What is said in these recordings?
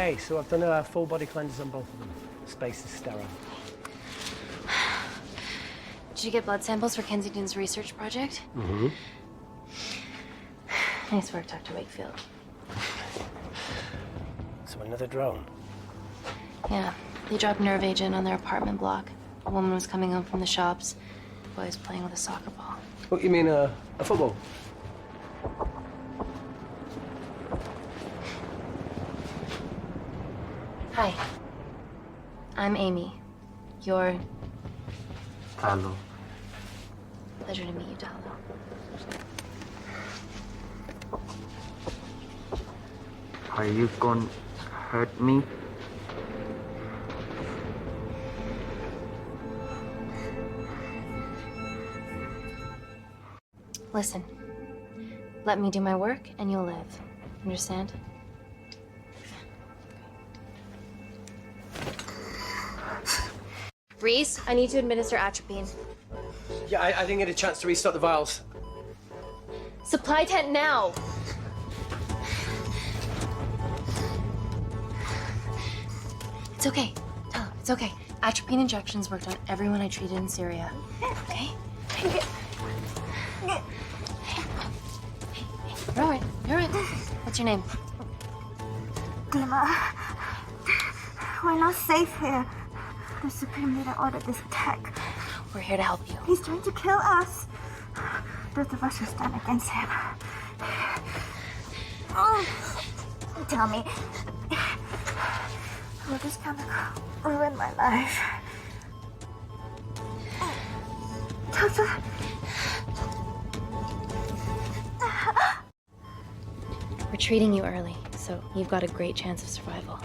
Okay, so I've done a full body cleanse on both of them. Space is sterile. Did you get blood samples for Kensington's research project? Mm-hmm. Nice work, Dr. Wakefield. So another drone? Yeah, they dropped nerve agent on their apartment block. A woman was coming home from the shops. The boy was playing with a soccer ball. What, you mean a football? Hi. I'm Amy. You're... Hello. Pleasure to meet you, Talo. Are you gonna hurt me? Listen. Let me do my work and you'll live. Understand? Reese, I need to administer atropine. Yeah, I didn't get a chance to restock the vials. Supply tent now! It's okay. Tell him, it's okay. Atropine injections worked on everyone I treated in Syria. Okay? You're all right. You're all right. What's your name? Dima, we're not safe here. The Supreme Leader ordered this attack. We're here to help you. He's trying to kill us. Both of us will stand against him. Tell me, will this chemical ruin my life? Doctor. We're treating you early, so you've got a great chance of survival.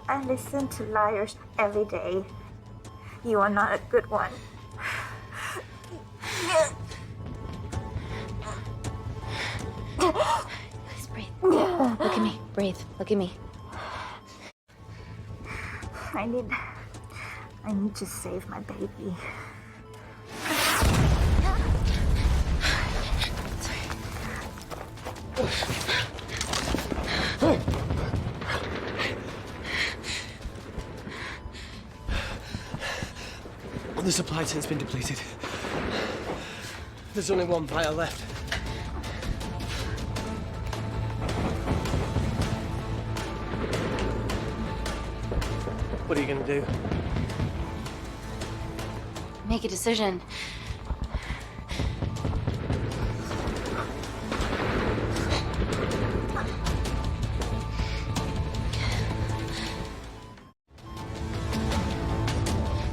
I listen to liars every day. You are not a good one. Please breathe. Look at me. Breathe. Look at me. I need to save my baby. The supply tent's been depleted. There's only one vial left. What are you gonna do? Make a decision.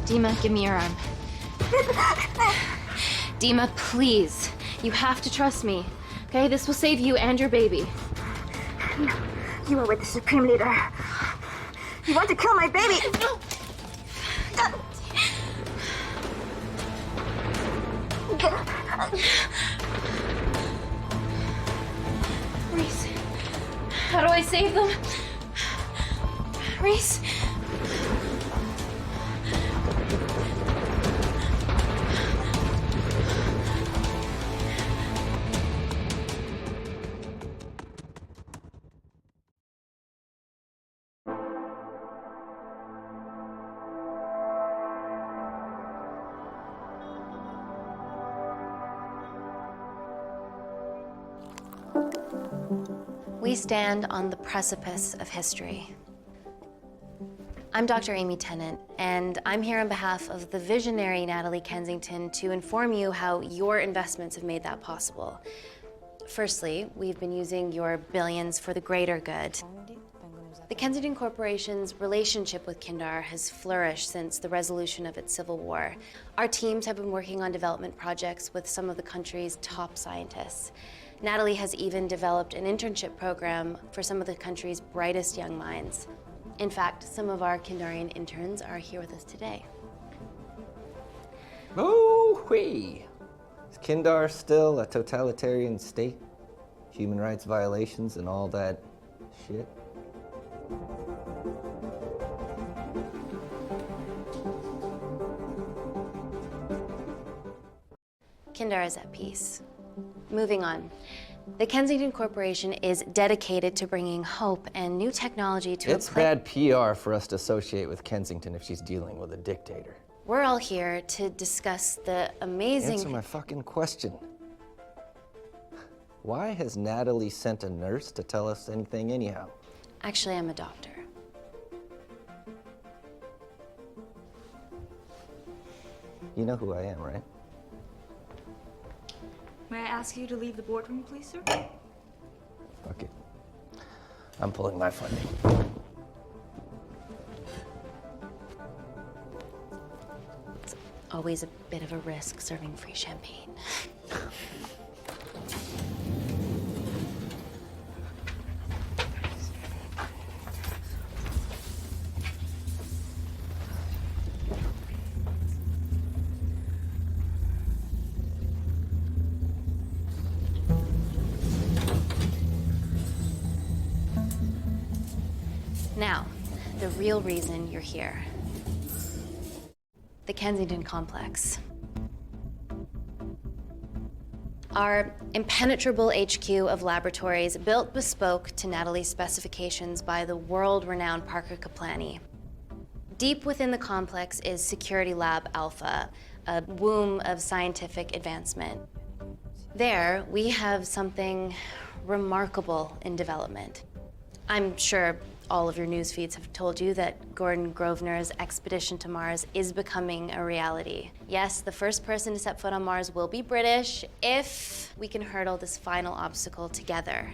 Dima, give me your arm. Dima, please. You have to trust me. Okay? This will save you and your baby. No, you are with the Supreme Leader. You want to kill my baby? No! Reese, how do I save them? Reese? We stand on the precipice of history. I'm Dr. Amy Tennant, and I'm here on behalf of the visionary Natalie Kensington to inform you how your investments have made that possible. Firstly, we've been using your billions for the greater good. The Kensington Corporation's relationship with Kindar has flourished since the resolution of its civil war. Our teams have been working on development projects with some of the country's top scientists. Natalie has even developed an internship program for some of the country's brightest young minds. In fact, some of our Kindarian interns are here with us today. Oh-wee! Is Kindar still a totalitarian state? Human rights violations and all that shit? Kindar is at peace. Moving on. The Kensington Corporation is dedicated to bringing hope and new technology to It's bad PR for us to associate with Kensington if she's dealing with a dictator. We're all here to discuss the amazing... Answer my fucking question. Why has Natalie sent a nurse to tell us anything anyhow? Actually, I'm a doctor. You know who I am, right? May I ask you to leave the boardroom, please, sir? Fuck it. I'm pulling my funding. It's always a bit of a risk serving free champagne. Now, the real reason you're here. The Kensington Complex. Our impenetrable HQ of laboratories built bespoke to Natalie's specifications by the world-renowned Parker Kaplani. Deep within the complex is Security Lab Alpha, a womb of scientific advancement. There, we have something remarkable in development. I'm sure all of your news feeds have told you that Gordon Grosvenor's expedition to Mars is becoming a reality. Yes, the first person to set foot on Mars will be British if we can hurdle this final obstacle together.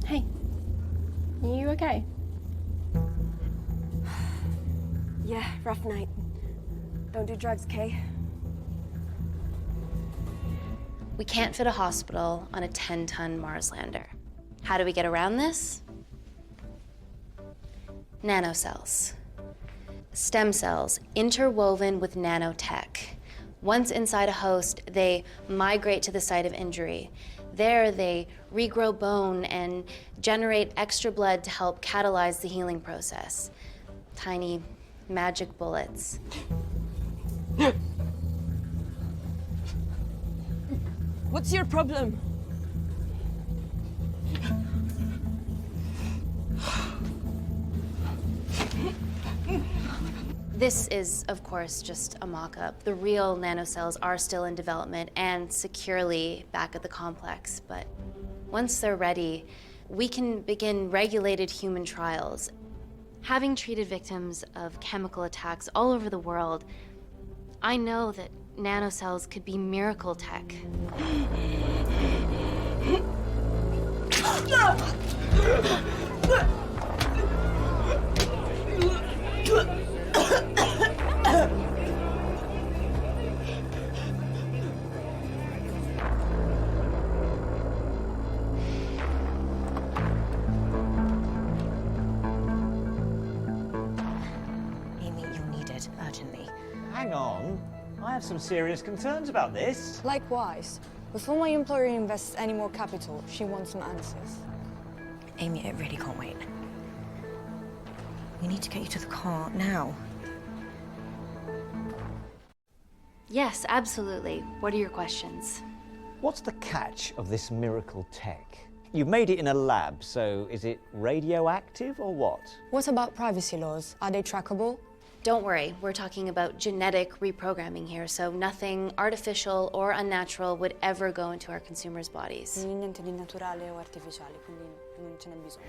Hey. Are you okay? Yeah, rough night. Don't do drugs, Kay. We can't fit a hospital on a 10-ton Mars lander. How do we get around this? Nanocells. Stem cells interwoven with nanotech. Once inside a host, they migrate to the site of injury. There, they regrow bone and generate extra blood to help catalyze the healing process. Tiny magic bullets. What's your problem? This is, of course, just a mock-up. The real nanocells are still in development and securely back at the complex, but once they're ready, we can begin regulated human trials. Having treated victims of chemical attacks all over the world, I know that nanocells could be miracle tech. Amy, you're needed urgently. Hang on. I have some serious concerns about this. Likewise. Before my employer invests any more capital, she wants some answers. Amy, it really can't wait. We need to get you to the car now. Yes, absolutely. What are your questions? What's the catch of this miracle tech? You've made it in a lab, so is it radioactive or what? What about privacy laws? Are they trackable? Don't worry, we're talking about genetic reprogramming here, so nothing artificial or unnatural would ever go into our consumers' bodies. Niente di naturale o artificiale, quindi non ce n'è bisogno.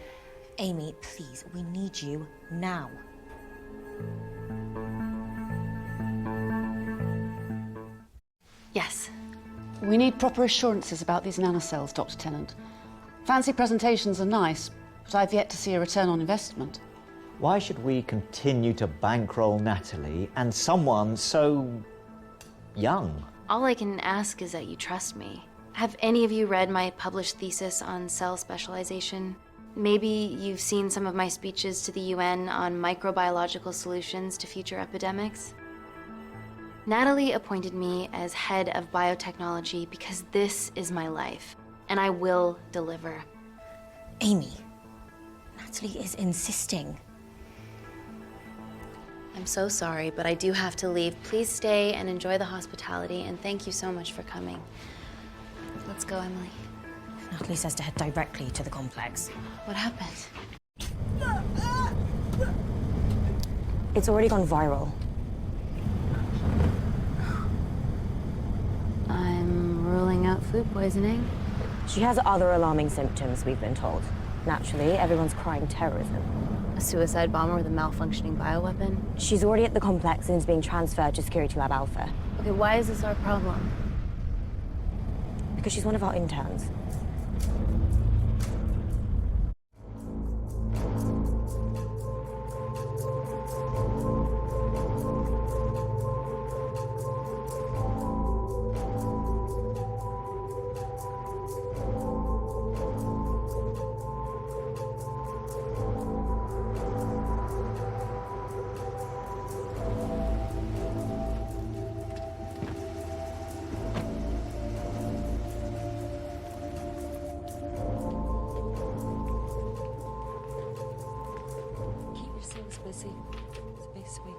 Amy, please, we need you now. Yes. We need proper assurances about these nanocells, Dr. Tennant. Fancy presentations are nice, but I've yet to see a return on investment. Why should we continue to bankroll Natalie and someone so young? All I can ask is that you trust me. Have any of you read my published thesis on cell specialization? Maybe you've seen some of my speeches to the UN on microbiological solutions to future epidemics? Natalie appointed me as head of biotechnology because this is my life, and I will deliver. Amy, Natalie is insisting. I'm so sorry, but I do have to leave. Please stay and enjoy the hospitality, and thank you so much for coming. Let's go, Emily. Natalie says to head directly to the complex. What happened? It's already gone viral. I'm ruling out food poisoning. She has other alarming symptoms, we've been told. Naturally, everyone's crying terrorism. A suicide bomber with a malfunctioning bioweapon? She's already at the complex and is being transferred to Security Lab Alpha. Okay, why is this our problem? Because she's one of our interns. Busy. Space sweet.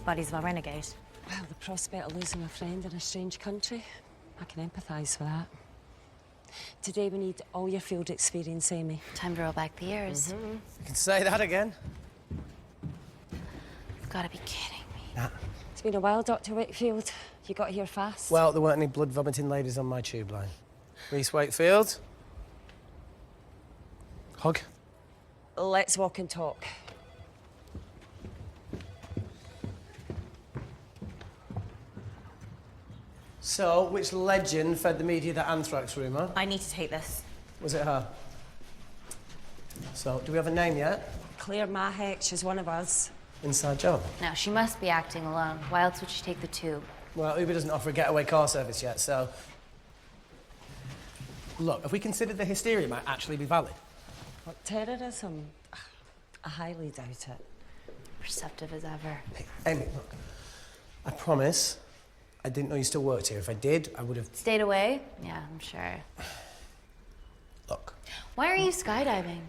Buddies of our renegade. Well, the prospect of losing a friend in a strange country, I can empathise with that. Today we need all your field experience, Amy. Time to roll back the years. You can say that again. You've got to be kidding me. Nah. It's been a while, Dr. Wakefield. You got here fast. Well, there weren't any blood-vomiting ladies on my tube line. Reese Wakefield. Hug. Let's walk and talk. So, which legend fed the media that anthrax rumour? I need to take this. Was it her? So, do we have a name yet? Claire Mahek, she's one of us. Inside job. Now, she must be acting alone. Why else would she take the tube? Well, Uber doesn't offer a getaway car service yet, so... Look, if we consider the hysteria might actually be valid. What, terrorism? I highly doubt it. Perceptive as ever. Hey, Amy, look. I promise I didn't know you still worked here. If I did, I would have... Stayed away? Yeah, I'm sure. Look. Why are you skydiving?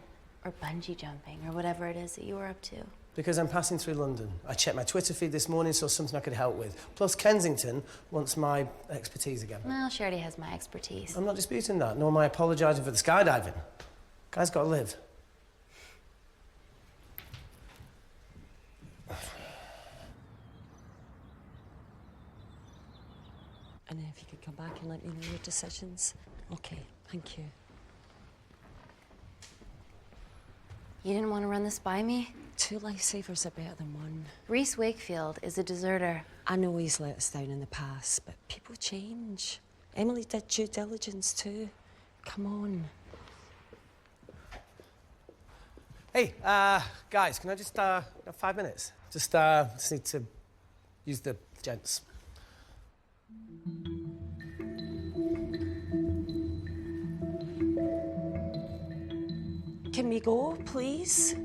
Or bungee jumping, or whatever it is that you were up to? Because I'm passing through London. I checked my Twitter feed this morning, saw something I could help with. Plus, Kensington wants my expertise again. Well, she already has my expertise. I'm not disputing that, nor am I apologising for the skydiving. Guy's got to live. And if you could come back and let me know your decisions. Okay, thank you. You didn't want to run this by me? 2 lifesavers are better than 1. Reese Wakefield is a deserter. I know he's let us down in the past, but people change. Emily did due diligence too. Come on. Hey, guys, can I just, have 5 minutes? Just need to use the gents. Can we go, please?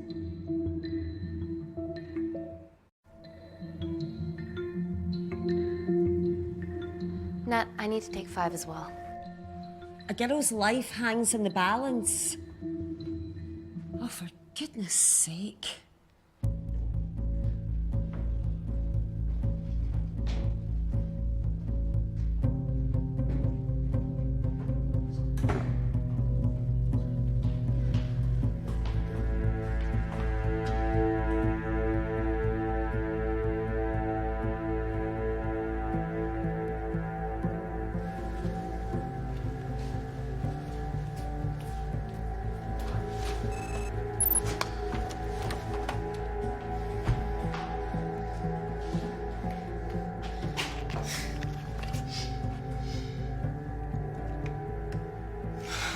Nat, I need to take 5 as well. A girl's life hangs in the balance. Oh, for goodness sake.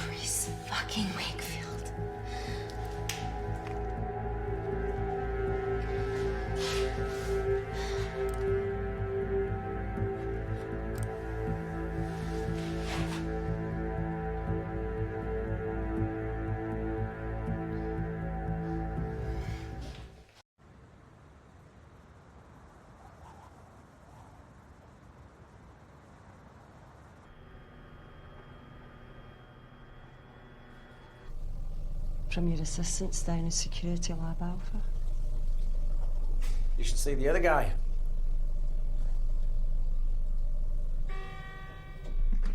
Reese fucking Wakefield. from your assistants down in Security Lab Alpha. You should see the other guy.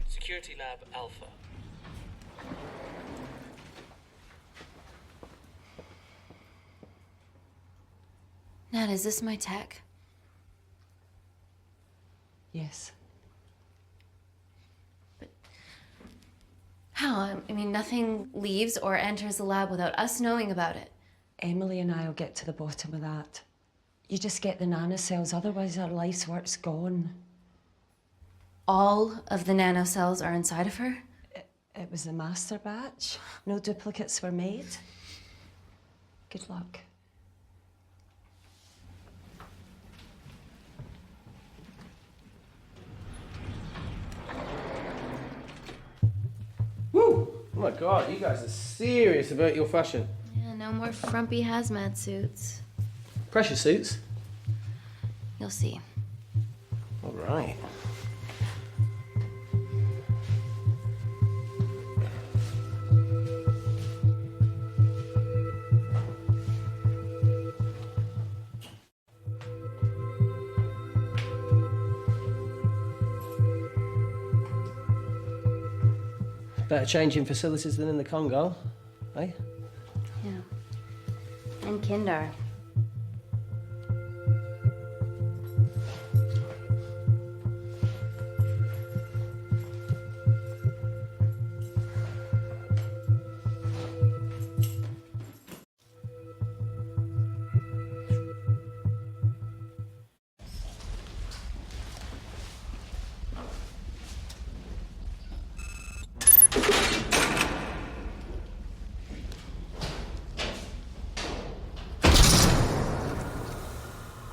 Security Lab Alpha. Nat, is this my tech? Yes. How? I mean, nothing leaves or enters the lab without us knowing about it. Emily and I will get to the bottom of that. You just get the nanocells, otherwise our life's work's gone. All of the nanocells are inside of her? It was a master batch. No duplicates were made. Good luck. Woo! Oh my God, you guys are serious about your fashion. Yeah, no more frumpy hazmat suits. Pressure suits? You'll see. All right. Better changing facilities than in the Congo, eh? Yeah. And Kindar.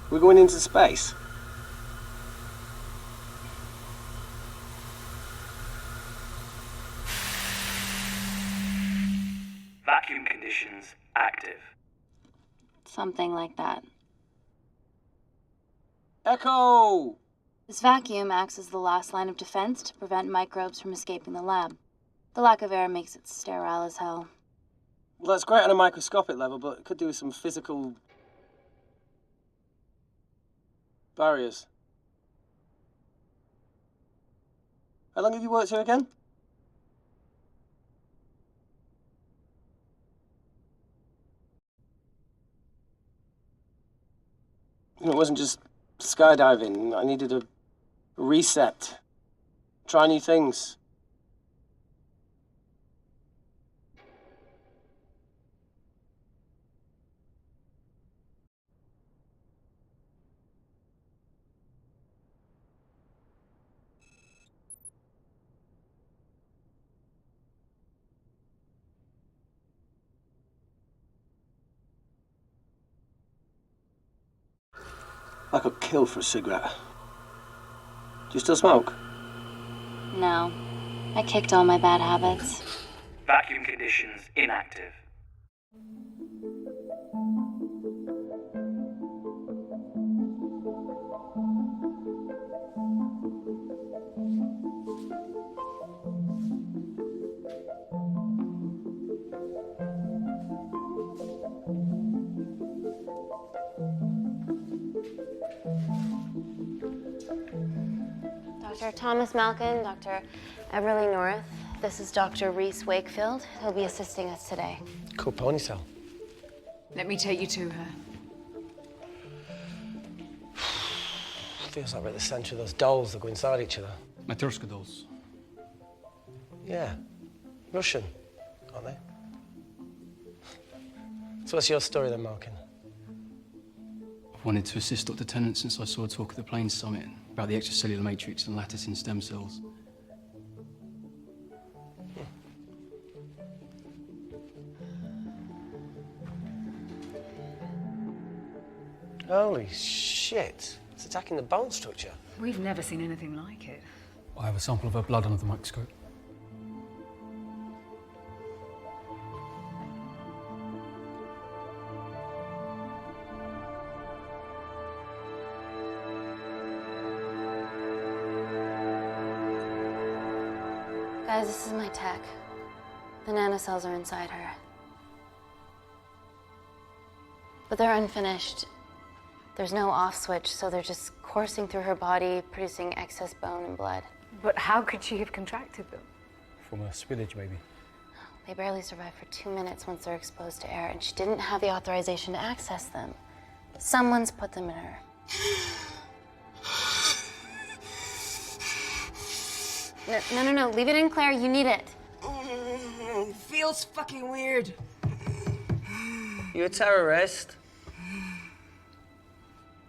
We're going into space. Vacuum conditions active. Something like that. Echo! This vacuum acts as the last line of defense to prevent microbes from escaping the lab. The lack of air makes it sterile as hell. Well, that's great on a microscopic level, but it could do with some physical barriers. How long have you worked here again? It wasn't just skydiving. I needed a reset. Try new things. I got killed for a cigarette. Do you still smoke? No. I kicked all my bad habits. Vacuum conditions inactive. Dr. Thomas Malkin, Dr. Everly North. This is Dr. Reese Wakefield. He'll be assisting us today. Cool ponytail. Let me take you to her. Feels like we're at the centre of those dolls that go inside each other. Matryoshka dolls. Yeah. Russian, aren't they? So what's your story then, Malkin? I've wanted to assist Dr. Tennant since I saw a talk at the Plains Summit about the extracellular matrix and lattice in stem cells. Holy shit. It's attacking the bone structure. We've never seen anything like it. I have a sample of her blood under the microscope. Guys, this is my tech. The nanocells are inside her. But they're unfinished. There's no off switch, so they're just coursing through her body, producing excess bone and blood. But how could she have contracted them? From a spillage, maybe. They barely survive for 2 minutes once they're exposed to air, and she didn't have the authorization to access them. Someone's put them in her. No. Leave it in, Claire. You need it. Feels fucking weird. You a terrorist?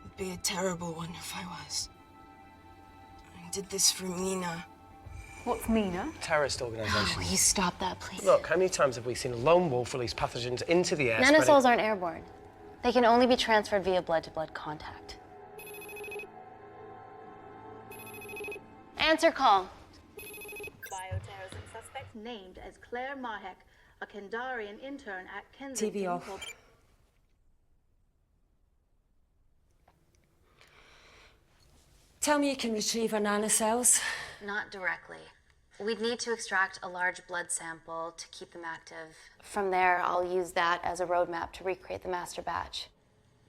Would be a terrible one if I was. I did this for Mina. What's Mina? Terrorist organisation. Will you stop that, please? Look, how many times have we seen a lone wolf release pathogens into the air? Nanocells aren't airborne. They can only be transferred via blood-to-blood contact. Answer call. Bioterrorism suspect named as Claire Mahek, a Kendarian intern at Kensington. TV off. Tell me you can retrieve her nanocells. Not directly. We'd need to extract a large blood sample to keep them active. From there, I'll use that as a roadmap to recreate the master batch.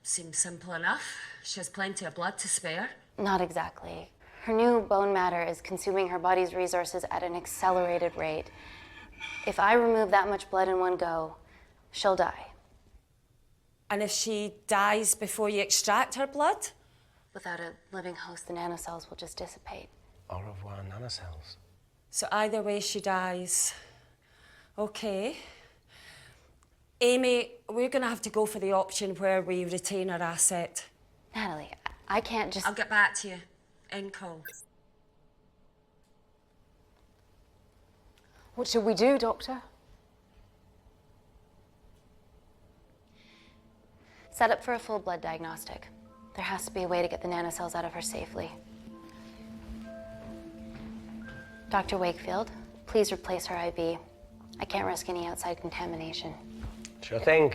Seems simple enough. She has plenty of blood to spare. Not exactly. Her new bone matter is consuming her body's resources at an accelerated rate. If I remove that much blood in one go, she'll die. And if she dies before you extract her blood? Without a living host, the nanocells will just dissipate. Au revoir, nanocells. So either way, she dies. Okay. Amy, we're gonna have to go for the option where we retain our asset. Natalie, I can't just... I'll get back to you. End call. What should we do, Doctor? Set up for a full blood diagnostic. There has to be a way to get the nanocells out of her safely. Dr. Wakefield, please replace her IV. I can't risk any outside contamination. Sure thing.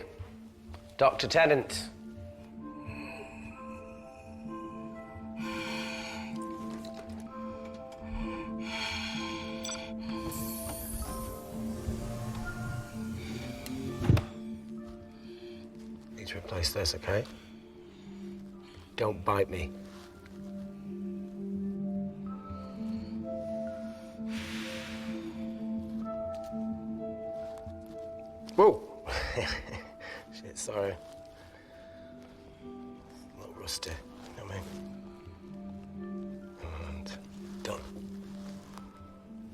Dr. Tennant. Need to replace this, okay? Don't bite me. Whoa! Shit, sorry. A little rusty, you know what I mean? And done.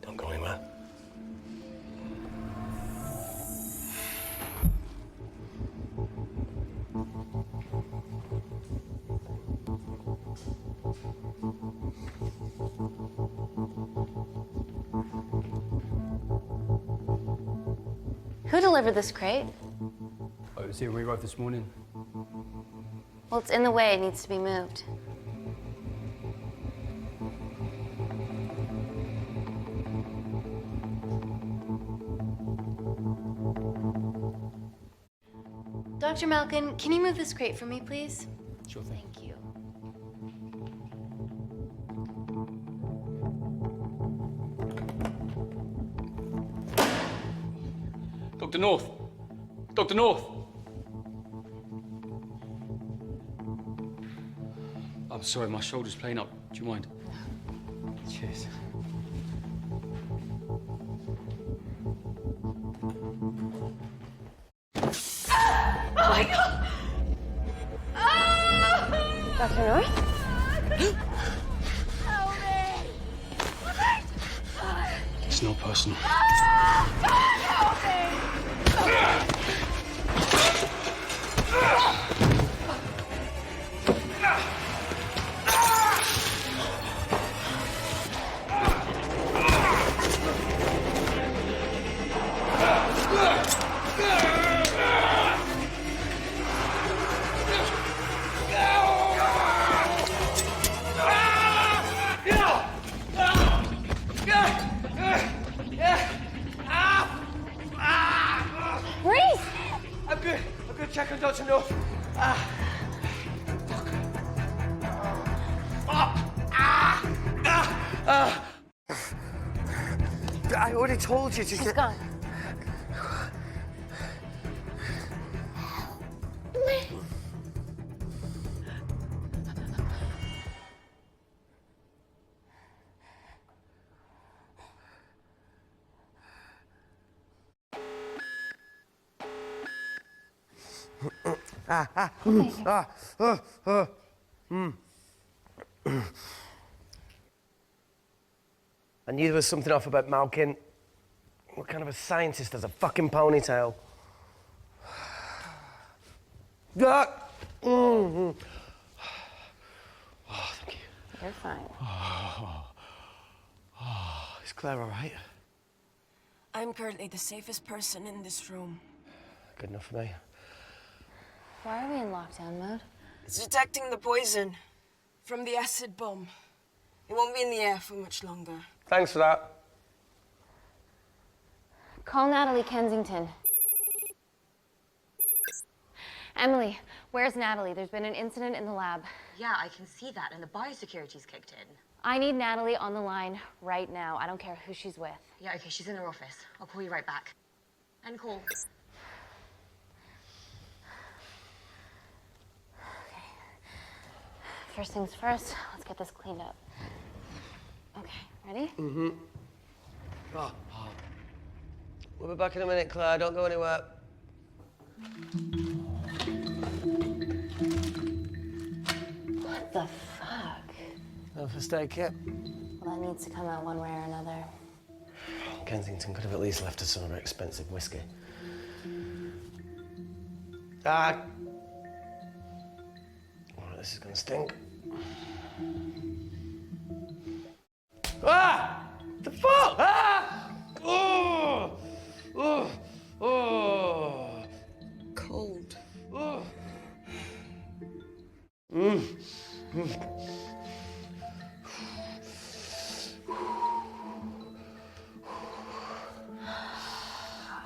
Don't go anywhere. Who delivered this crate? Oh, it was here when we arrived this morning. Well, it's in the way. It needs to be moved. Dr. Malkin, can you move this crate for me, please? Sure thing. Thank you. Dr. North! Dr. North! I'm sorry, my shoulder's playing up. Do you mind? Cheers. Oh my God! Dr. North? It's not personal. Check on Dr. North. I already told you to She's gone. I knew there was something off about Malkin. What kind of a scientist has a fucking ponytail? Oh, thank you. You're fine. Is Claire all right? I'm currently the safest person in this room. Good enough for me. Why are we in lockdown mode? It's detecting the poison from the acid bomb. It won't be in the air for much longer. Thanks for that. Call Natalie Kensington. Emily, where's Natalie? There's been an incident in the lab. Yeah, I can see that, and the biosecurity's kicked in. I need Natalie on the line right now. I don't care who she's with. Yeah, okay, she's in her office. I'll call you right back. End call. Okay. First things first, let's get this cleaned up. Okay, ready? Mm-hmm. We'll be back in a minute, Claire. Don't go anywhere. What the fuck? No first aid kit. Well, that needs to come out one way or another. Kensington could have at least left us some of her expensive whiskey. Ah! Alright, this is gonna stink. Ah! The fuck? Ah! Oh! Oh! Oh! Cold. Oh!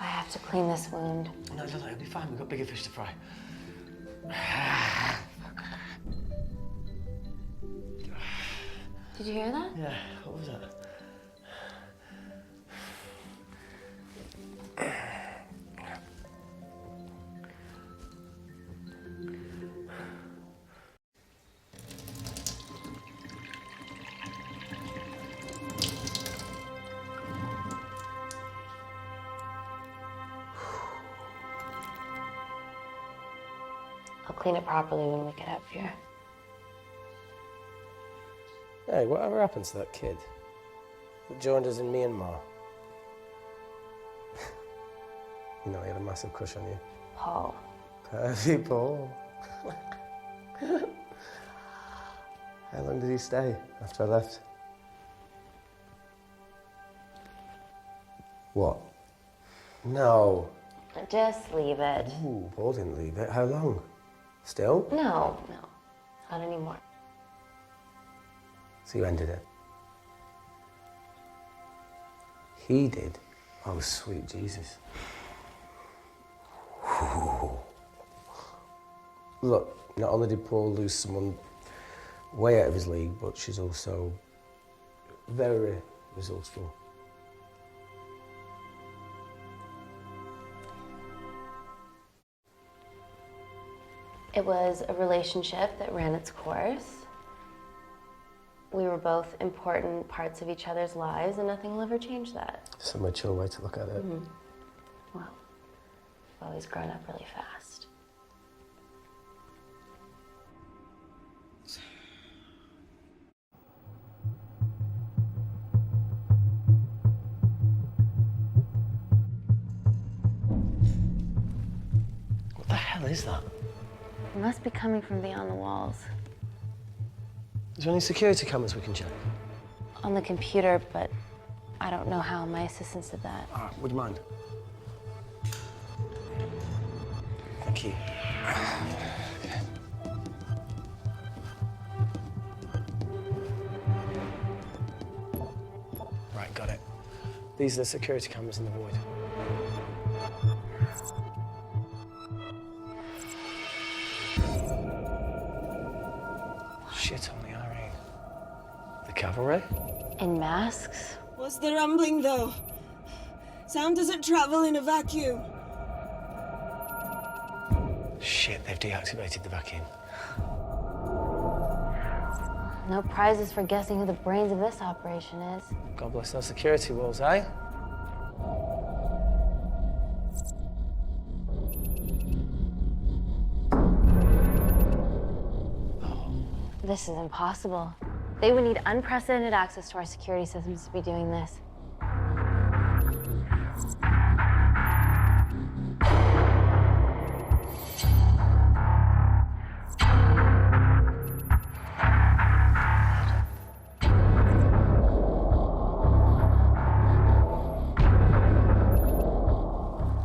I have to clean this wound. No, it'll be fine. We've got bigger fish to fry. Did you hear that? Yeah, what was that? I'll clean it properly when we get up here. Hey, whatever happened to that kid that joined us in Myanmar? You know, he had a massive crush on you. Paul. Pervy Paul. How long did he stay after I left? What? No. Just leave it. Ooh, Paul didn't leave it. How long? Still? No, not anymore. So you ended it? He did? Oh, sweet Jesus. Look, not only did Paul lose someone way out of his league, but she's also very resourceful. It was a relationship that ran its course. We were both important parts of each other's lives, and nothing will ever change that. It's a mature way to look at it. Mm-hmm. Well, we've always grown up really fast. What the hell is that? It must be coming from beyond the walls. Is there any security cameras we can check? On the computer, but I don't know how. My assistants did that. All right, would you mind? Thank you. Right, got it. These are the security cameras in the void. Shit on the Irene. The cavalry? In masks? What's the rumbling, though? Sound doesn't travel in a vacuum. Shit, they've deactivated the vacuum. No prizes for guessing who the brains of this operation is. God bless those security walls, eh? This is impossible. They would need unprecedented access to our security systems to be doing this.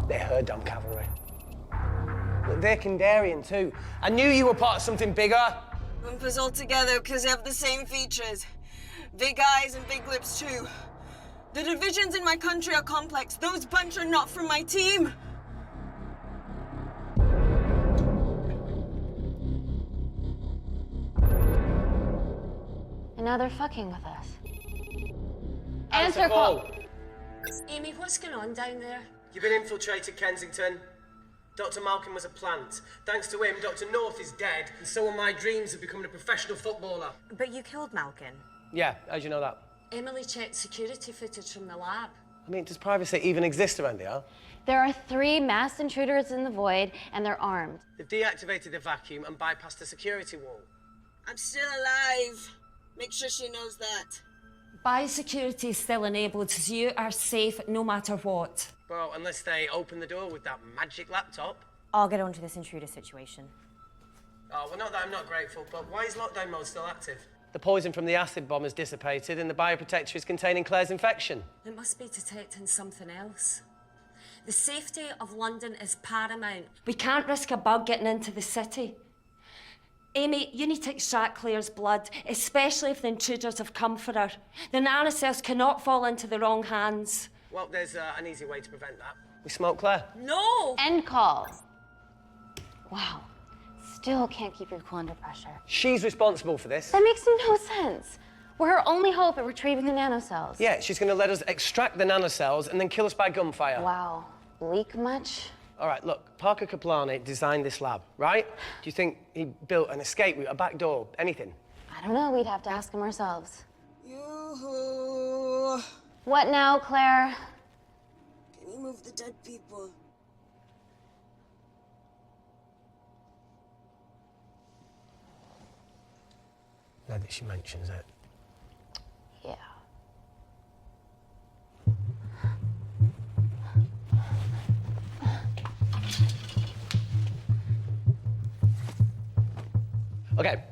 They're her damn cavalry. Look, they're Kandarian too. I knew you were part of something bigger. Lumpers all together because they have the same features. Big eyes and big lips too. The divisions in my country are complex. Those bunch are not from my team. And now they're fucking with us. Answer call. Amy, what's going on down there? You've been infiltrated, Kensington. Dr. Malcolm was a plant. Thanks to him, Dr. North is dead, and so are my dreams of becoming a professional footballer. But you killed Malcolm. Yeah, how'd you know that? Emily checked security footage from the lab. I mean, does privacy even exist around here? There are 3 masked intruders in the void, and they're armed. They've deactivated the vacuum and bypassed the security wall. I'm still alive. Make sure she knows that. Biosecurity is still enabled, so you are safe no matter what. Well, unless they open the door with that magic laptop. I'll get onto this intruder situation. Oh, well, not that I'm not grateful, but why is lockdown mode still active? The poison from the acid bomb has dissipated and the bioprotector is containing Claire's infection. It must be detecting something else. The safety of London is paramount. We can't risk a bug getting into the city. Amy, you need to extract Claire's blood, especially if the intruders have come for her. The nanocells cannot fall into the wrong hands. Well, there's an easy way to prevent that. We smoke Claire. No! End call. Wow. Still can't keep your cool under pressure. She's responsible for this. That makes no sense. We're her only hope at retrieving the nanocells. Yeah, she's going to let us extract the nanocells and then kill us by gunfire. Wow. Bleak much? All right, look, Parker Kaplani designed this lab, right? Do you think he built an escape route, a back door, anything? I don't know. We'd have to ask him ourselves. Yoo-hoo. What now, Claire? Can you move the dead people? Now that she mentions it. Yeah. Okay.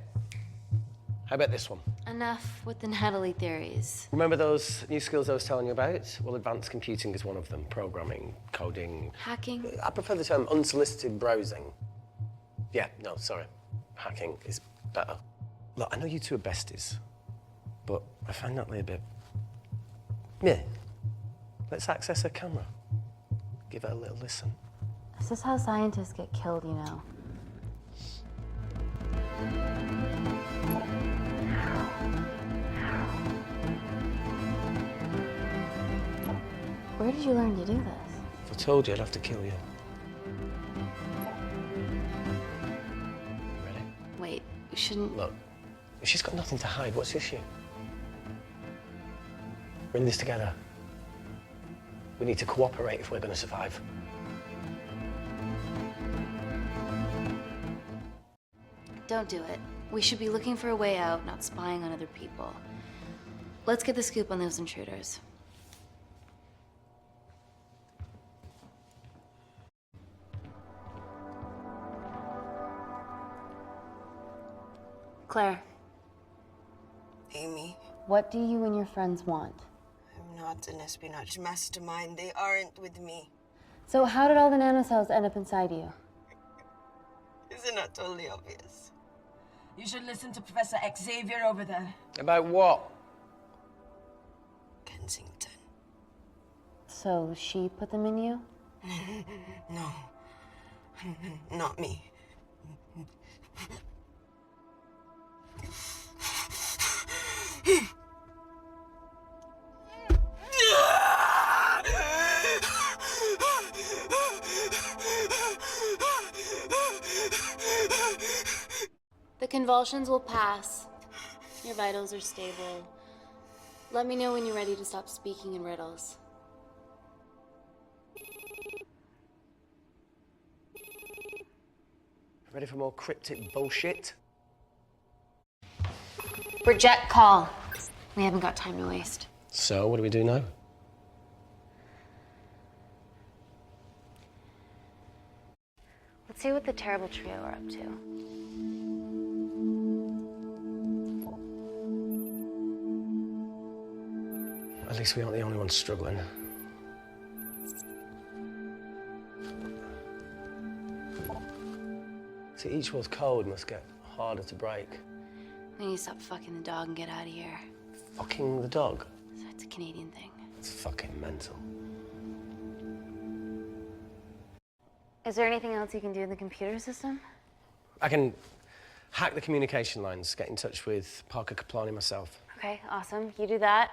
How about this one? Enough with the Natalie theories. Remember those new skills I was telling you about? Well, advanced computing is one of them. Programming, coding. Hacking? I prefer the term unsolicited browsing. Yeah, no, sorry. Hacking is better. Look, I know you two are besties, but I find Natalie a bit... Yeah. Let's access her camera. Give her a little listen. This is how scientists get killed, you know. Where did you learn to do this? If I told you, I'd have to kill you. Ready? Wait, you shouldn't... Look, if she's got nothing to hide, what's the issue? We're in this together. We need to cooperate if we're going to survive. Don't do it. We should be looking for a way out, not spying on other people. Let's get the scoop on those intruders. Claire. Amy. What do you and your friends want? I'm not an espionage mastermind. They aren't with me. So how did all the nanocells end up inside you? Isn't that totally obvious? You should listen to Professor Xavier over there. About what? Kensington. So she put them in you? No. Not me. The convulsions will pass. Your vitals are stable. Let me know when you're ready to stop speaking in riddles. Ready for more cryptic bullshit? Bridget, call. We haven't got time to waste. So, what do we do now? Let's see what the terrible trio are up to. At least we aren't the only ones struggling. See, each wall's code must get harder to break. We need to stop fucking the dog and get out of here. Fucking the dog? So it's a Canadian thing. It's fucking mental. Is there anything else you can do in the computer system? I can hack the communication lines, get in touch with Parker Kaplani myself. Okay, awesome. You do that.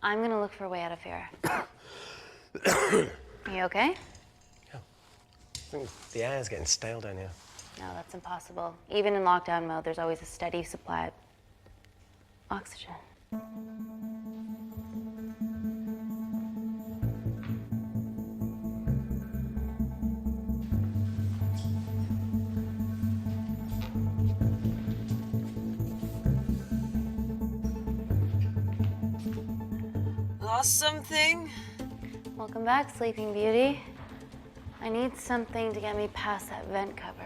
I'm gonna look for a way out of here. You okay? I think the air's getting stale down here. No, that's impossible. Even in lockdown mode, there's always a steady supply of oxygen. Lost something? Welcome back, Sleeping Beauty. I need something to get me past that vent cover.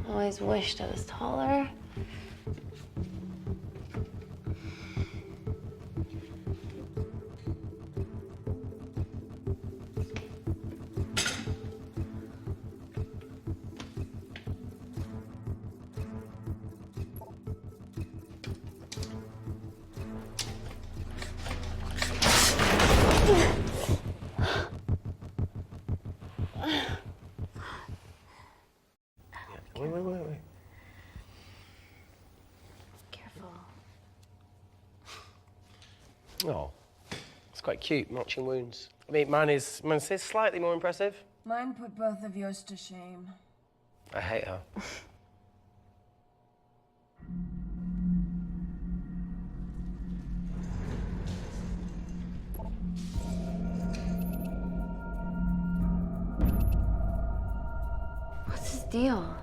Always wished I was taller. Wait. Careful. Oh, it's quite cute, matching wounds. I mean, mine is slightly more impressive. Mine put both of yours to shame. I hate her. What's his deal?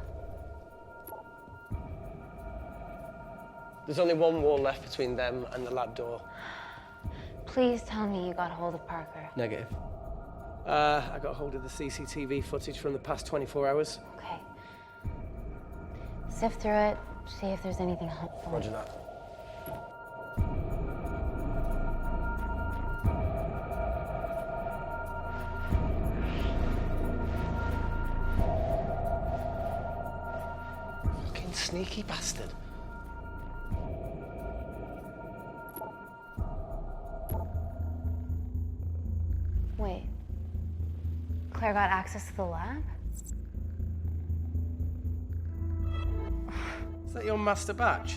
There's only one wall left between them and the lab door. Please tell me you got hold of Parker. Negative. I got hold of the CCTV footage from the past 24 hours. Okay. Sift through it, see if there's anything helpful. Roger that. Fucking sneaky bastard. Wait. Claire got access to the lab? Is that your master batch?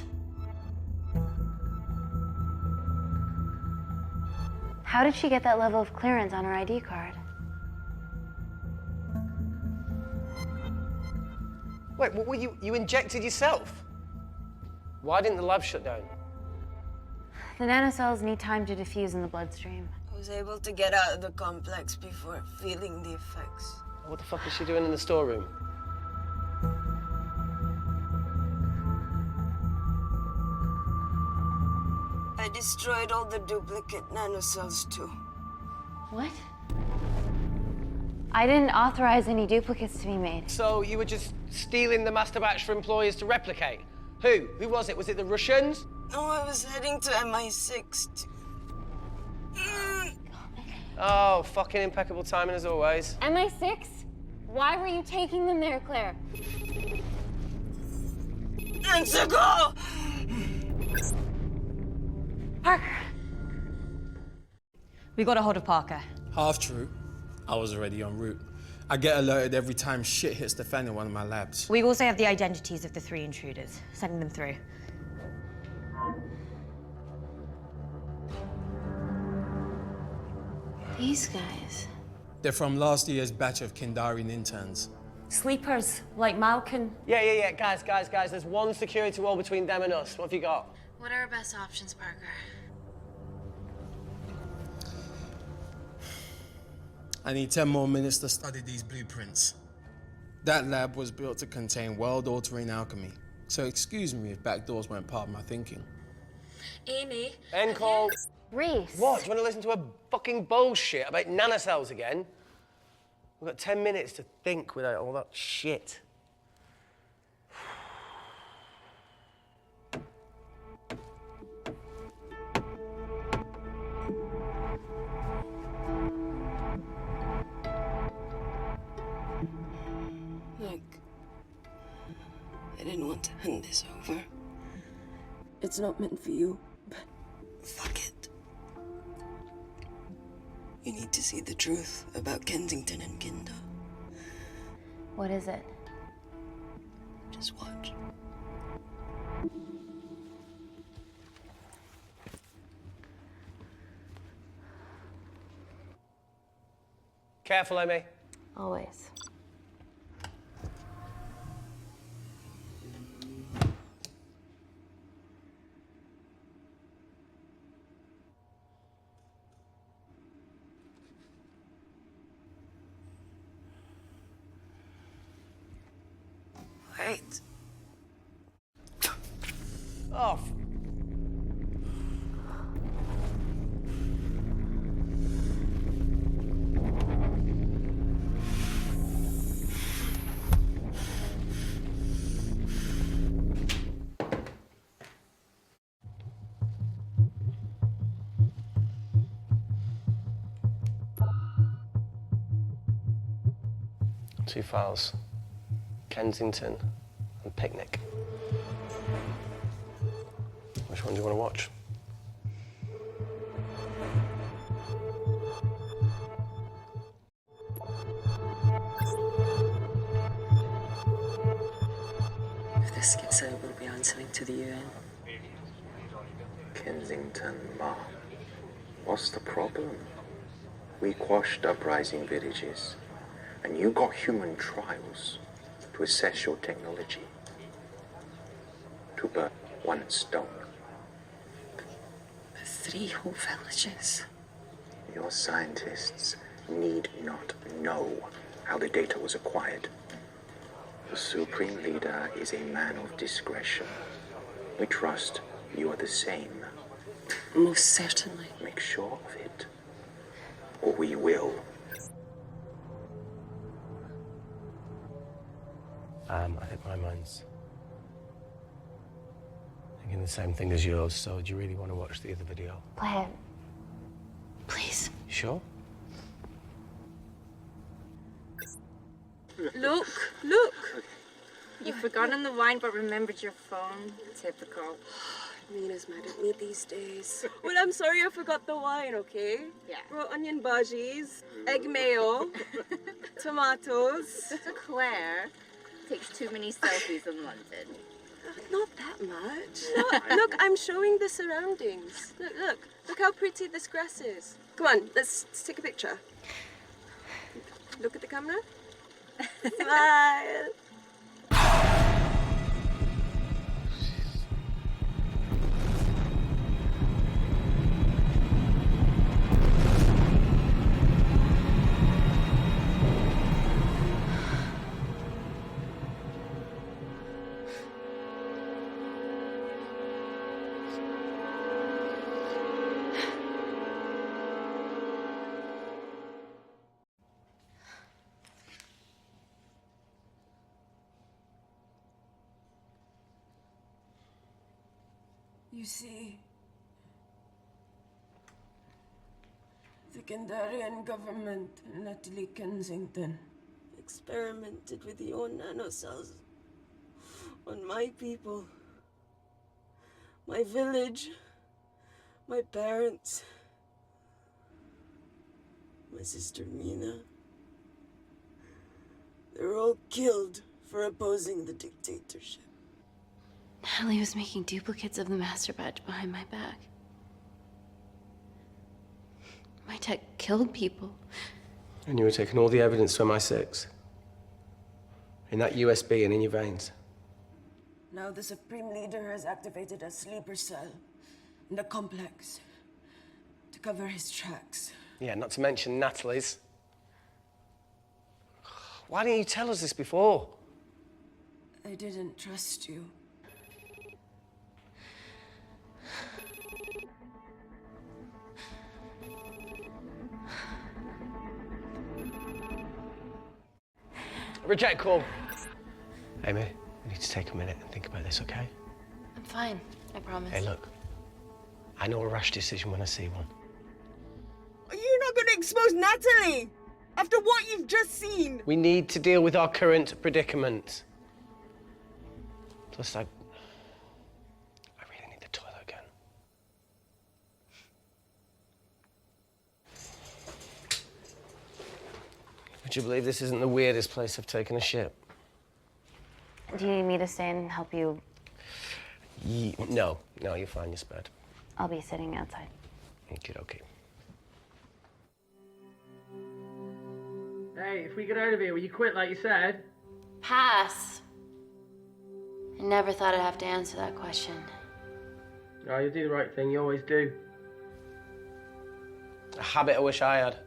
How did she get that level of clearance on her ID card? Wait, what were you injected yourself? Why didn't the lab shut down? The nanocells need time to diffuse in the bloodstream. I was able to get out of the complex before feeling the effects. What the fuck is she doing in the storeroom? I destroyed all the duplicate nanocells too. What? I didn't authorize any duplicates to be made. So you were just stealing the master batch for employers to replicate? Who? Who was it? Was it the Russians? No, I was heading to MI6 to... Oh, fucking impeccable timing as always. MI6? Why were you taking them there, Claire? Answer, go! Parker! We got a hold of Parker. Half true. I was already en route. I get alerted every time shit hits the fan in one of my labs. We also have the identities of the 3 intruders. Sending them through. These guys. They're from last year's batch of Kindarian interns. Sleepers, like Malkin. Yeah. Guys. There's one security wall between them and us. What have you got? What are our best options, Parker? I need 10 more minutes to study these blueprints. That lab was built to contain world-altering alchemy. So excuse me if backdoors weren't part of my thinking. Amy. End call. Reese. What? Do you want to listen to a fucking bullshit about nanocells again? We've got 10 minutes to think without all that shit. Look, I didn't want to hand this over. It's not meant for you, but fuck it. You need to see the truth about Kensington and Kinder. What is it? Just watch. Careful, Amy. Always. Wait. Oh. Two files. Kensington and Picnic. Which one do you want to watch? If this gets out, we'll be answering to the UN. Kensington, Ma. What's the problem? We quashed uprising villages, and you got human trials to assess your technology. To burn one stone. 3 whole villages. Your scientists need not know how the data was acquired. The Supreme Leader is a man of discretion. We trust you are the same. Most certainly. Make sure of it, or we will. I think my mind's thinking the same thing as yours, so do you really want to watch the other video? Play it. Please. You sure? Look! You've forgotten the wine but remembered your phone. Typical. Mina's mad at me these days. Well, I'm sorry I forgot the wine, okay? Yeah. Raw onion bhajis, egg mayo, tomatoes. Claire takes too many selfies in London. Not that much. Look, I'm showing the surroundings. Look how pretty this grass is. Come on, let's take a picture. Look at the camera. Smile. You see, the Kandarian government and Natalie Kensington experimented with your nanocells on my people, my village, my parents, my sister Mina. They're all killed for opposing the dictatorship. Natalie was making duplicates of the master badge behind my back. My tech killed people. And you were taking all the evidence to MI6? In that USB and in your veins? Now the Supreme Leader has activated a sleeper cell in the complex to cover his tracks. Yeah, not to mention Natalie's. Why didn't you tell us this before? I didn't trust you. Reject call. Amy, we need to take a minute and think about this, okay? I'm fine, I promise. Hey, look. I know a rash decision when I see one. You're not going to expose Natalie after what you've just seen. We need to deal with our current predicament. Plus, I really need the toilet again. Would you believe this isn't the weirdest place I've taken a shit? Do you need me to stay and help you? No, you're fine, you're spared. I'll be sitting outside. Okay. Hey, if we get out of here, will you quit like you said? Pass. I never thought I'd have to answer that question. Oh, you do the right thing, you always do. A habit I wish I had.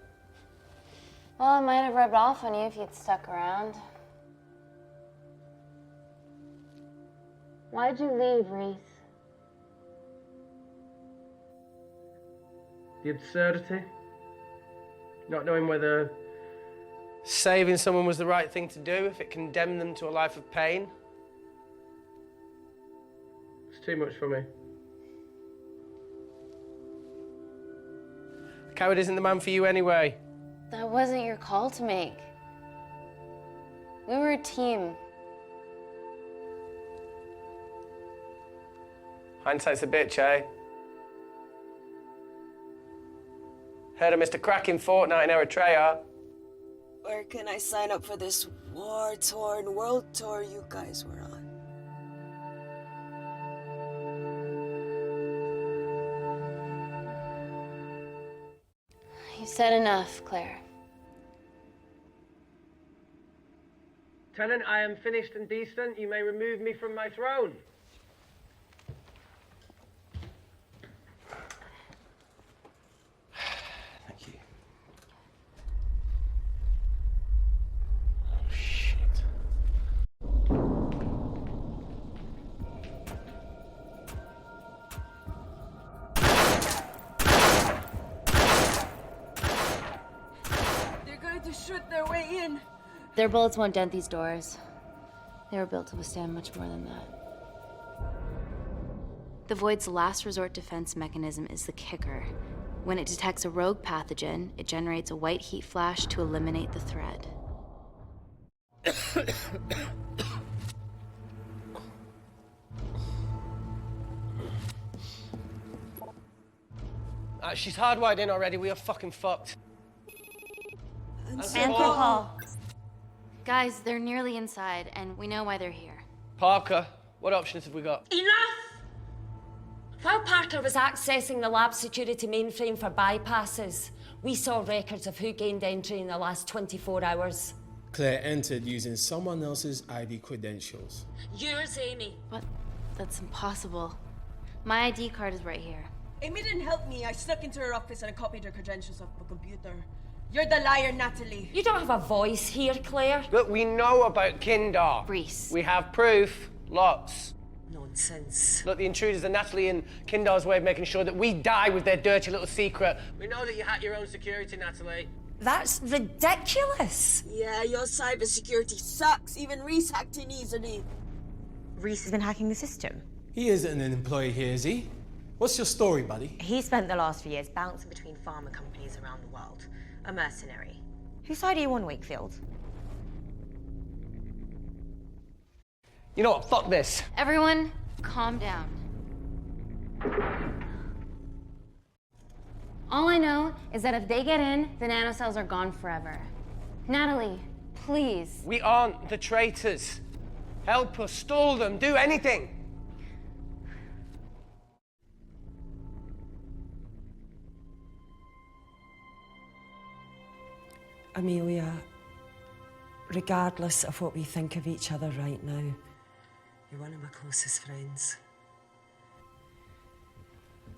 Well, it might have rubbed off on you if you'd stuck around. Why'd you leave, Reese? The absurdity. Not knowing whether Saving someone was the right thing to do if it condemned them to a life of pain. it's too much for me. A coward isn't the man for you anyway. That wasn't your call to make. We were a team. Hindsight's a bitch, eh? Heard of Mr. Cracking Fortnite in Eritrea? Where can I sign up for this war-torn world tour you guys were on? You said enough, Claire. Tenant, I am finished and decent. You may remove me from my throne. Thank you. Oh, shit. They're going to shoot their way in. Their bullets won't dent these doors. They were built to withstand much more than that. The Void's last resort defense mechanism is the kicker. When it detects a rogue pathogen, it generates a white heat flash to eliminate the threat. She's hardwired in already. We are fucking fucked. Paul. Guys, they're nearly inside, and we know why they're here. Parker, what options have we got? Enough! While Parker was accessing the lab security mainframe for bypasses, we saw records of who gained entry in the last 24 hours. Claire entered using someone else's ID credentials. Yours, Amy. What? That's impossible. My ID card is right here. Amy didn't help me. I snuck into her office and I copied her credentials off my computer. You're the liar, Natalie. You don't have a voice here, Claire. Look, we know about Kindar. Reese. We have proof. Lots. Nonsense. Look, the intruders are Natalie and Kindar's way of making sure that we die with their dirty little secret. We know that you hack your own security, Natalie. That's ridiculous. Yeah, your cybersecurity sucks. Even Reese hacked in easily. Reese has been hacking the system. He isn't an employee here, is he? What's your story, buddy? He spent the last few years bouncing between pharma companies around the world. A mercenary. Whose side are you on, Wakefield? You know what? Fuck this. Everyone, calm down. All I know is that if they get in, the nanocells are gone forever. Natalie, Please. We aren't the traitors. Help us, stall them, do anything. Amelia, regardless of what we think of each other right now, you're one of my closest friends.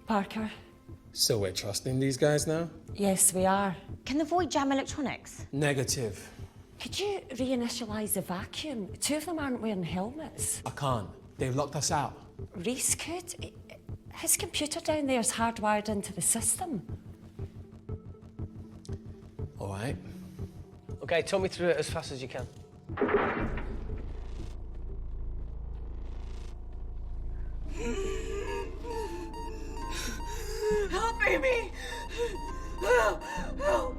Parker? So we're trusting these guys now? Yes, we are. Can the Void jam electronics? Negative. Could you reinitialize the vacuum? Two of them aren't wearing helmets. I can't. They've locked us out. Reese could. His computer down there is hardwired into the system. All right. Okay, talk me through it as fast as you can. Help, Amy! Help! Help!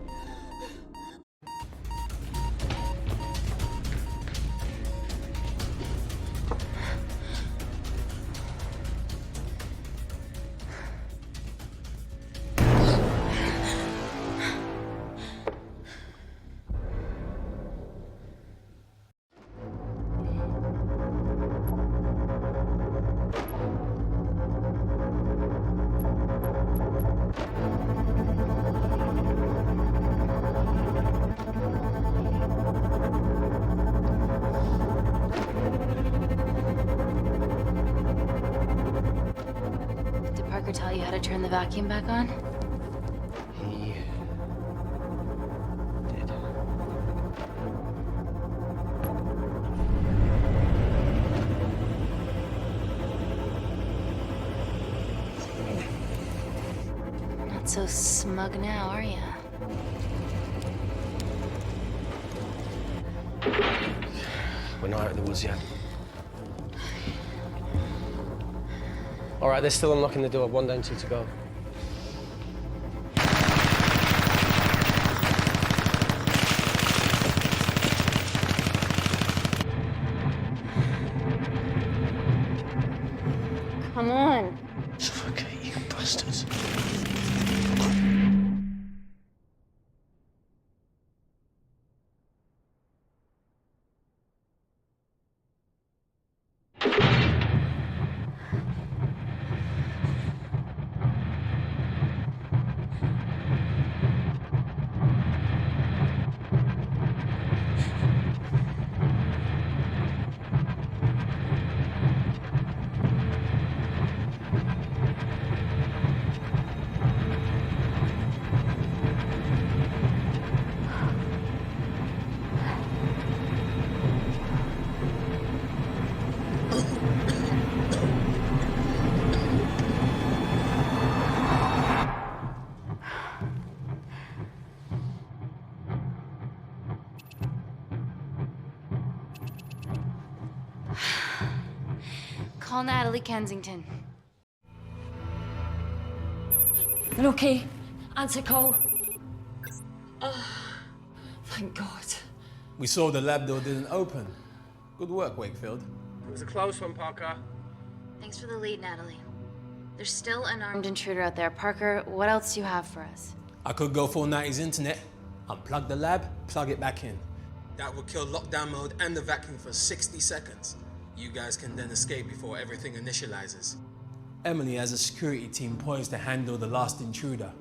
Did Parker tell you how to turn the vacuum back on? He did. Not so smug now, are you? We're not out of the woods yet. All right, they're still unlocking the door. 1 down, 2 to go. Come on. Suffocate, you bastards. Call Natalie Kensington. They're okay. Answer call. Oh, thank God. We saw the lab door didn't open. Good work, Wakefield. It was a close one, Parker. Thanks for the lead, Natalie. There's still an armed intruder out there. Parker, what else do you have for us? I could go full 90s internet, unplug the lab, plug it back in. That would kill lockdown mode and the vacuum for 60 seconds. You guys can then escape before everything initializes. Emily has a security team poised to handle the last intruder.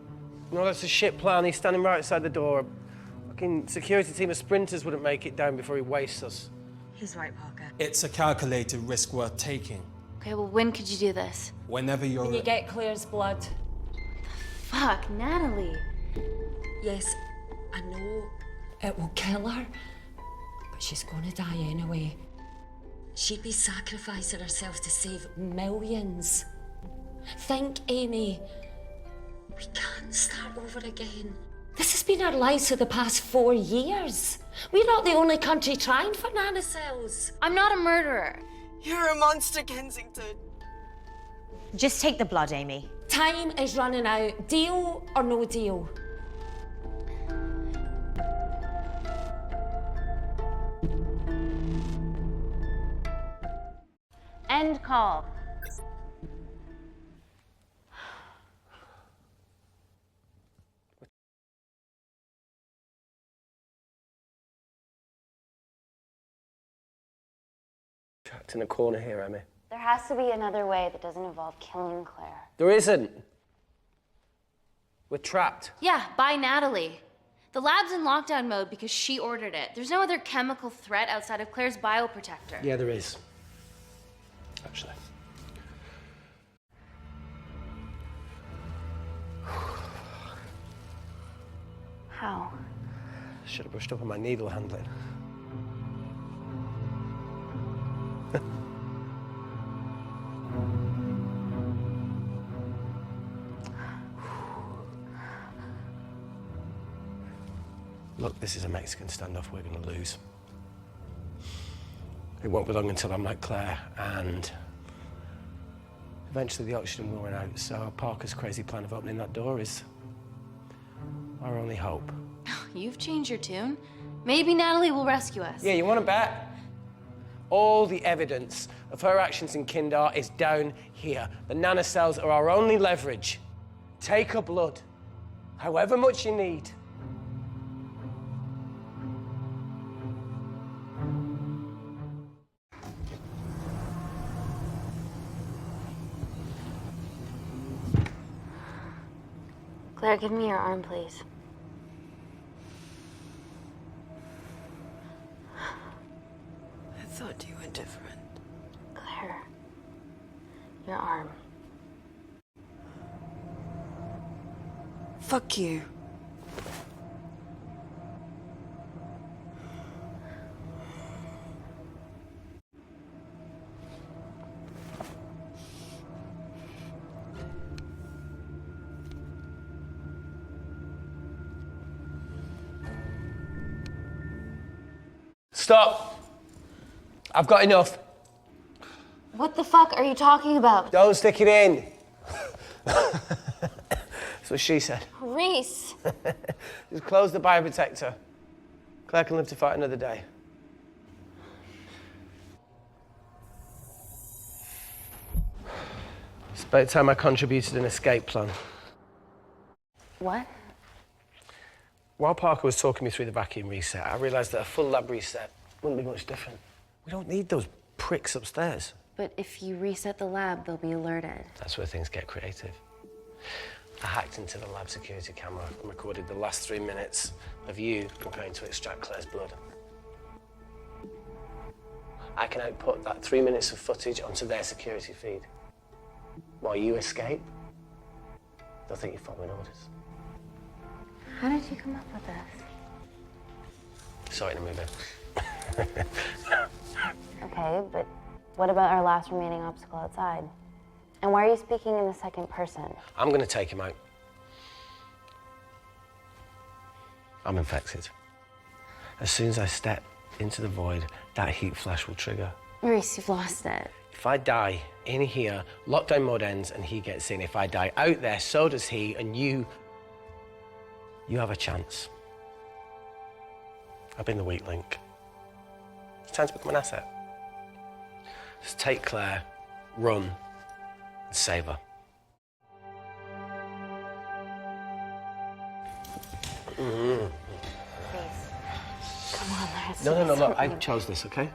No, that's a shit plan. He's standing right outside the door. Fucking security team of sprinters wouldn't make it down before he wastes us. He's right, Parker. It's a calculated risk worth taking. Okay, well, when could you do this? Whenever you're When you get Claire's blood. Fuck, Natalie. Yes, I know it will kill her, but she's gonna die anyway. She'd be sacrificing herself to save millions. Think, Amy. We can't start over again. This has been our lives for the past 4 years. We're not the only country trying for nanocells. I'm not a murderer. You're a monster, Kensington. Just take the blood, Amy. Time is running out. Deal or no deal? End call. Backed in a corner here, Emmy. There has to be another way that doesn't involve killing Claire. There isn't. We're trapped. Yeah, by Natalie. The lab's in lockdown mode because she ordered it. There's no other chemical threat outside of Claire's bioprotector. Yeah, there is. Actually. How? Should have brushed up on my needle handling. Look, this is a Mexican standoff we're going to lose. It won't be long until I'm like Claire, and eventually the oxygen will run out, so Parker's crazy plan of opening that door is our only hope. You've changed your tune. Maybe Natalie will rescue us. Yeah, you want to bet? All the evidence of her actions in Kindar is down here. The nanocells are our only leverage. Take her blood, however much you need. Claire, give me your arm, please. I thought you were different. Claire, your arm. Fuck you. Stop! I've got enough. What the fuck are you talking about? Don't stick it in. That's what she said. Reese! Just close the bioprotector. Claire can live to fight another day. It's about time I contributed an escape plan. What? While Parker was talking me through the vacuum reset, I realised that a full lab reset wouldn't be much different. We don't need those pricks upstairs. But if you reset the lab, they'll be alerted. That's where things get creative. I hacked into the lab security camera and recorded the last 3 minutes of you preparing to extract Claire's blood. I can output that 3 minutes of footage onto their security feed. While you escape, they'll think you're following orders. How did you come up with this? Saw it in a movie. Okay, but what about our last remaining obstacle outside? And why are you speaking in the second person? I'm going to take him out. I'm infected. As soon as I step into the void, that heat flash will trigger. Maurice, you've lost it. If I die in here, lockdown mode ends and he gets in. If I die out there, so does he, and you have a chance. I've been the weak link. It's time to become an asset. Just take Claire, run, and save her. Please. Come on, let's No, look, sort I you. chose this, okay? And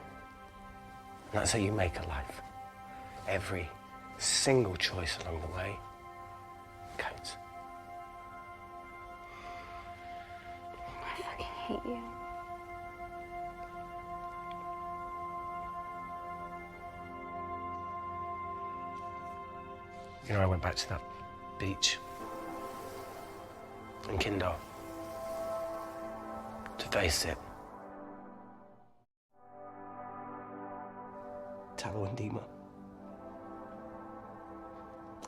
that's how you make a life. Every single choice along the way counts. I fucking hate you. You know, I went back to that beach in Kindar to face it. Tallow and Dima.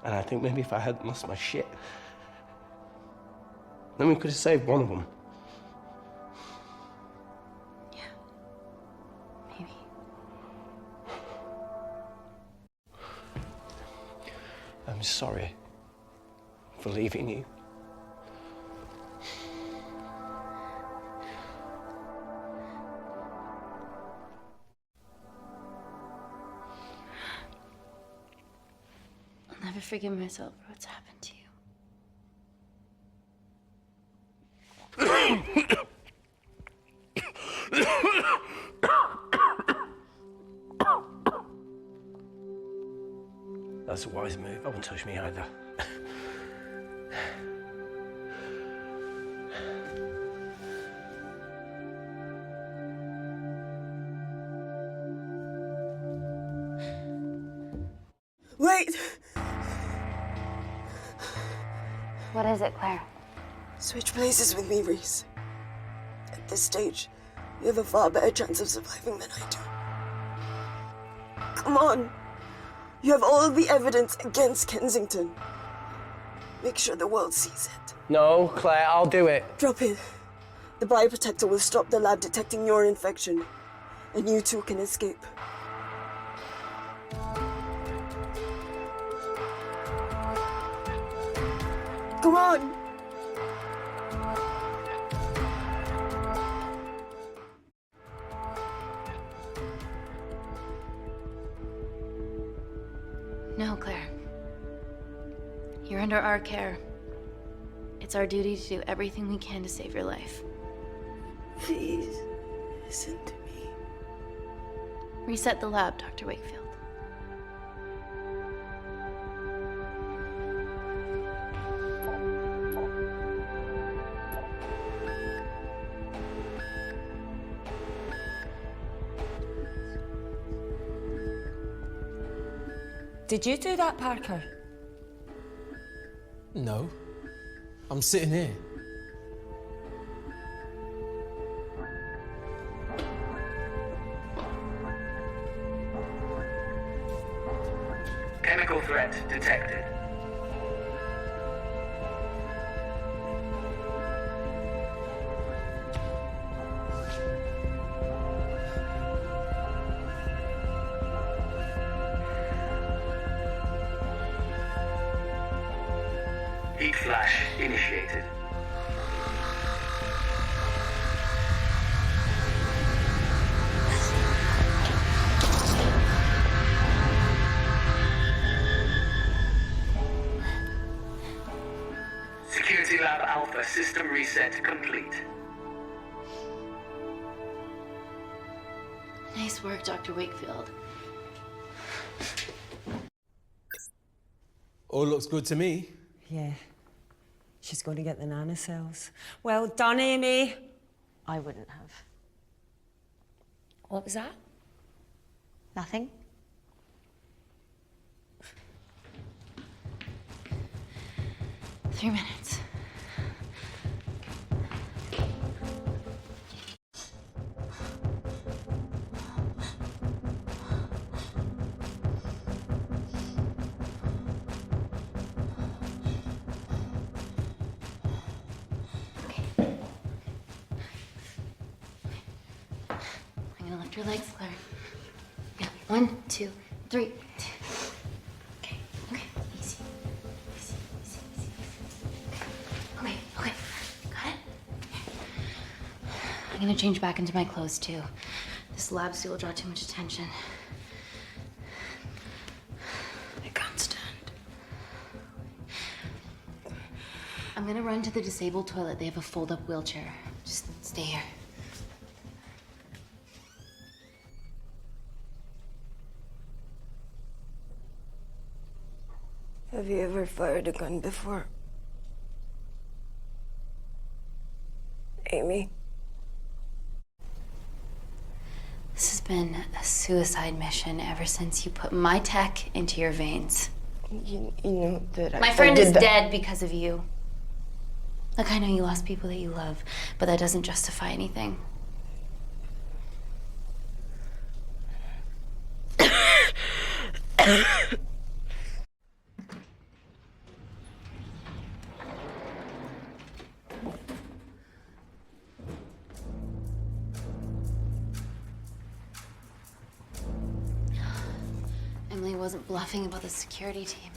And I think maybe if I hadn't lost my shit, then we could have saved one of them. Maybe. I'm sorry for leaving you. I'll never forgive myself for what's happened to you. That's a wise move. I wouldn't touch me either. Wait! What is it, Claire? Switch places with me, Reese. At this stage, you have a far better chance of surviving than I do. Come on. You have all the evidence against Kensington. Make sure the world sees it. No, Claire, I'll do it. Drop it. The bioprotector will stop the lab detecting your infection, and you two can escape. Come on! No, Claire. You're under our care. It's our duty to do everything we can to save your life. Please, listen to me. Reset the lab, Dr. Wakefield. Did you do that, Parker? No. I'm sitting here. Chemical threat detected. Heat flash initiated. Security Lab Alpha system reset complete. Nice work, Dr. Wakefield. All looks good to me. Yeah. She's going to get the nanocells. Well done, Amy. I wouldn't have. What was that? Nothing? 3 minutes. I'm gonna lift your legs, Claire. Yeah, 1, 2, 3. Okay, okay, easy. Easy, easy, easy. Okay, okay, got it? I'm gonna change back into my clothes too. This lab suit will draw too much attention. I can't stand. I'm gonna run to the disabled toilet. They have a fold-up wheelchair. Just stay here. Have you ever fired a gun before? Amy? This has been a suicide mission ever since you put my tech into your veins. You know that My friend is dead because of you. Look, I know you lost people that you love, but that doesn't justify anything. Emily wasn't bluffing about the security team.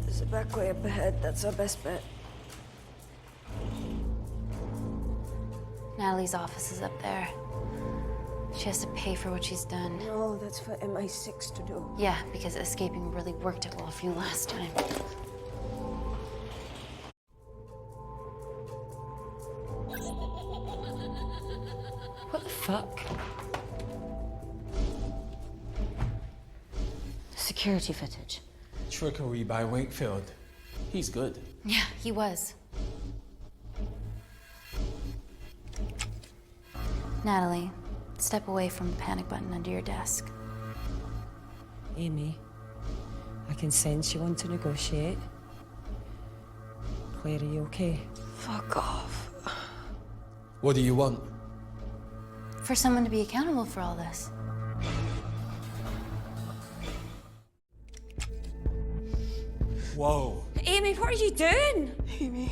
There's a back way up ahead. That's our best bet. Natalie's office is up there. She has to pay for what she's done. No, that's for MI6 to do. Yeah, because escaping really worked it well for you last time. security footage. Trickery by Wakefield. He's good. Yeah, he was. Natalie, step away from the panic button under your desk. Amy, I can sense you want to negotiate. Claire, are you okay? Fuck off. What do you want? For someone to be accountable for all this. Whoa. Amy, what are you doing? Amy.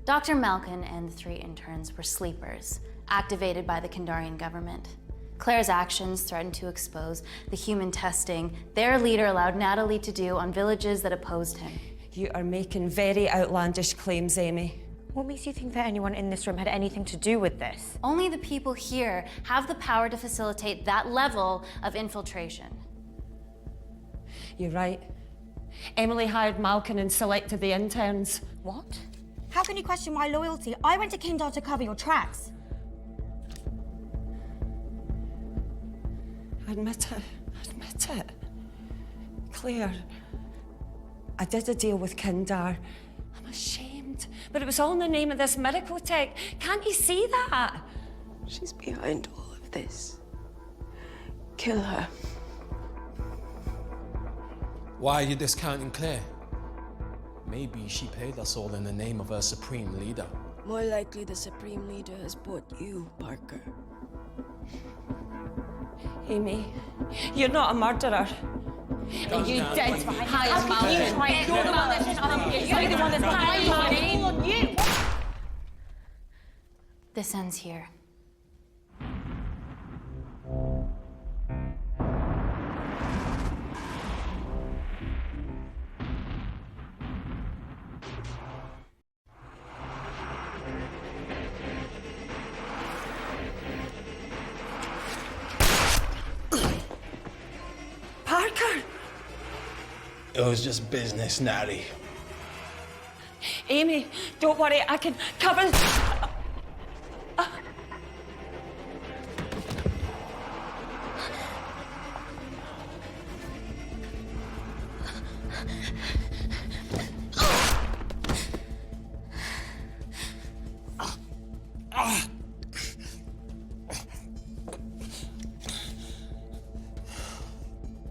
Dr. Malkin and the 3 interns were sleepers, activated by the Kandarian government. Claire's actions threatened to expose the human testing their leader allowed Natalie to do on villages that opposed him. You are making very outlandish claims, Amy. What makes you think that anyone in this room had anything to do with this? Only the people here have the power to facilitate that level of infiltration. You're right. Emily hired Malkin and selected the interns. What? How can you question my loyalty? I went to Kindar to cover your tracks. Admit it. Admit it. Claire, I did a deal with Kindar. I'm ashamed, but it was all in the name of this miracle tech. Can't you see that? She's behind all of this. Kill her. Why are you discounting Claire? Maybe she paid us all in the name of her supreme leader. More likely the Supreme Leader has bought you, Parker. Amy, you're not a murderer. You did hire Malkin. You're the one that's hired Malkin. This ends here. Parker! It was just business, Natty. Amy, don't worry, I can cover...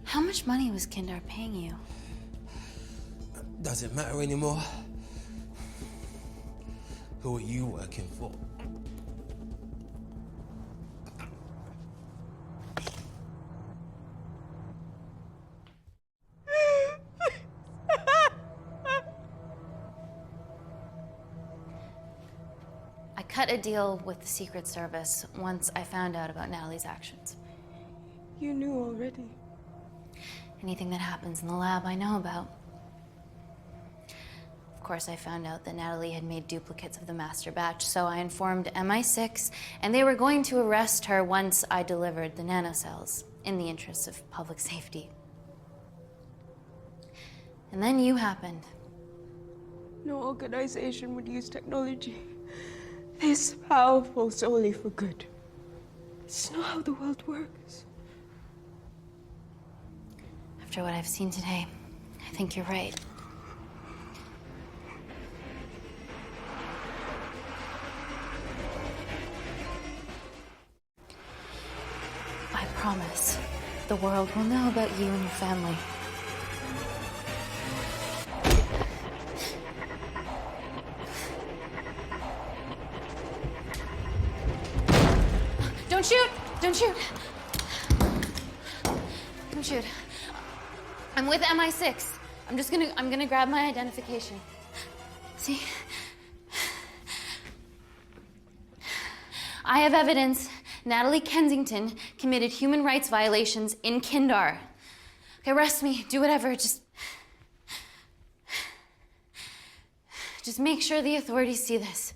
How much money was Kindar paying you? Does it matter anymore? Who are you working for? I cut a deal with the Secret Service once I found out about Natalie's actions. You knew already. Anything that happens in the lab, I know about. Of course, I found out that Natalie had made duplicates of the master batch, so I informed MI6, and they were going to arrest her once I delivered the nanocells, in the interests of public safety. And then you happened. No organization would use technology this powerful solely for good. It's not how the world works. After what I've seen today, I think you're right. I promise, the world will know about you and your family. Don't shoot! Don't shoot! Don't shoot. I'm with MI6. I'm gonna grab my identification. See? I have evidence Natalie Kensington committed human rights violations in Kindar. Okay, arrest me, do whatever, just make sure the authorities see this.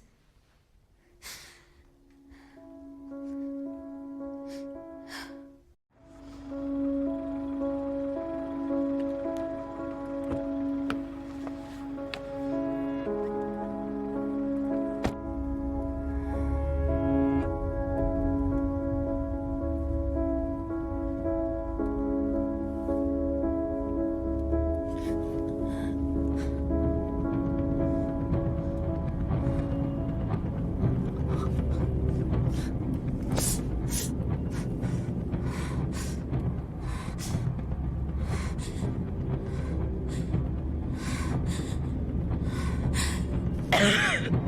Ugh.